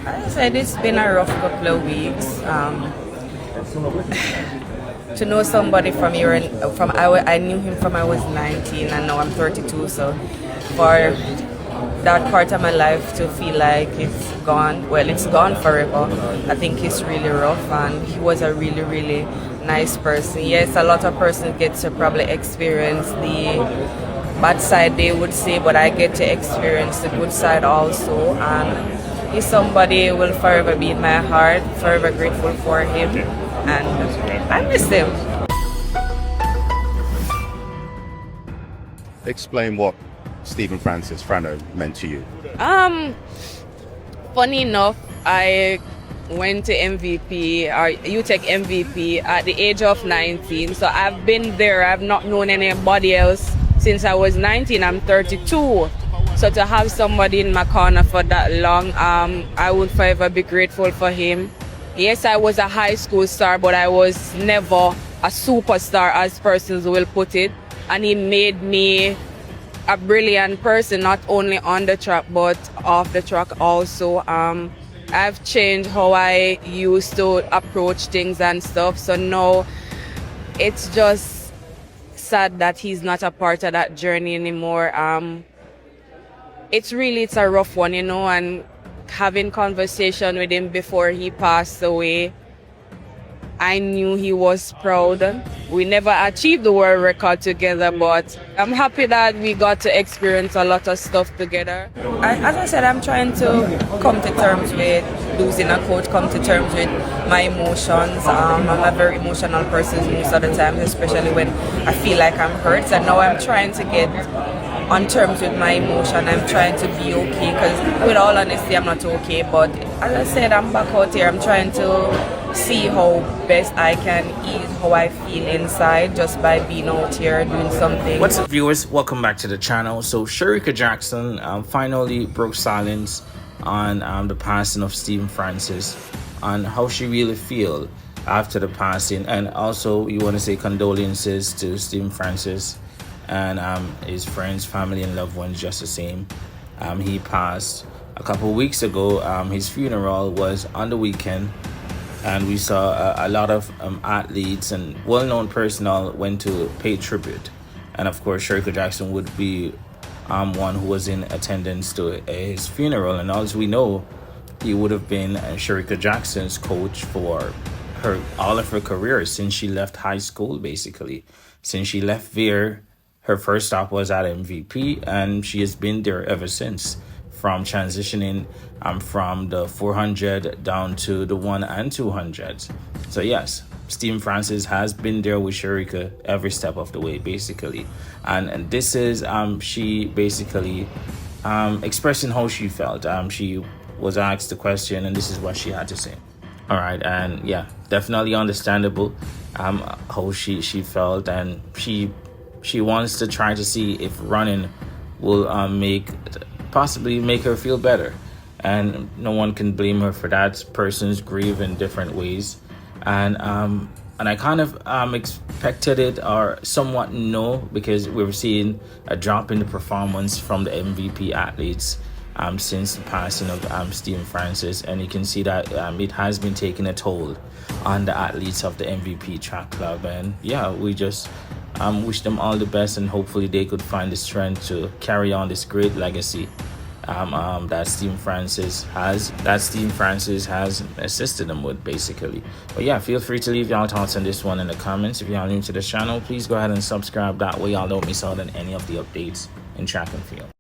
I said it's been a rough couple of weeks. To know somebody from here, I knew him from I was 19 and now I'm 32. So for that part of my life to feel like it's gone, well, it's gone forever. I think it's really rough, and he was a really, really nice person. Yes, a lot of persons get to probably experience the bad side, they would say, but I get to experience the good side also. And he's somebody who will forever be in my heart, forever grateful for him, and I miss him. Explain what Stephen Francis Frano meant to you. Funny enough, I went to MVP or UTech MVP at the age of 19. So I've been there. I've not known anybody else since I was 19. I'm 32. So to have somebody in my corner for that long, I would forever be grateful for him. Yes, I was a high school star, but I was never a superstar, as persons will put it. And he made me a brilliant person, not only on the track but off the track also. I've changed how I used to approach things and stuff, so now it's just sad that he's not a part of that journey anymore. It's a rough one, and having conversation with him before he passed away, I knew he was proud. We never achieved the world record together, but I'm happy that we got to experience a lot of stuff together. As I said, I'm trying to come to terms with losing a coach, come to terms with my emotions. I'm a very emotional person most of the time, especially when I feel like I'm hurt. And now I'm trying to get on terms with my emotion. I'm trying to be okay, because with all honesty, I'm not okay. But as I said, I'm back out here. I'm trying to see how best I can ease how I feel inside just by being out here doing something. What's up, viewers? Welcome back to the channel. So Shericka Jackson finally broke silence on the passing of Stephen Francis, on how she really feel after the passing, and also you want to say condolences to Stephen Francis and his friends, family and loved ones just the same. He passed a couple of weeks ago. His funeral was on the weekend, and we saw a lot of athletes and well-known personnel went to pay tribute. And of course, Shericka Jackson would be one who was in attendance to his funeral. And as we know, he would have been Shericka Jackson's coach for all of her career since she left high school, basically. Since she left there, her first stop was at MVP, and she has been there ever since, from transitioning from the 400 down to the 1 and 200. So yes, Stephen Francis has been there with Shericka every step of the way, basically. And this is she basically expressing how she felt. She was asked the question, and this is what she had to say. All right, and yeah, definitely understandable how she felt, and she wants to try to see if running will possibly make her feel better. And no one can blame her for that. Persons grieve in different ways, and I kind of expected it, or somewhat no, because we were seeing a drop in the performance from the MVP athletes since the passing of Stephen Francis, and you can see that it has been taking a toll on the athletes of the MVP track club. And yeah, we just wish them all the best, and hopefully they could find the strength to carry on this great legacy that Stephen Francis has assisted them with, basically. But yeah, feel free to leave y'all thoughts on this one in the comments. If y'all new to the channel, please go ahead and subscribe. That way y'all don't miss out on any of the updates in track and field.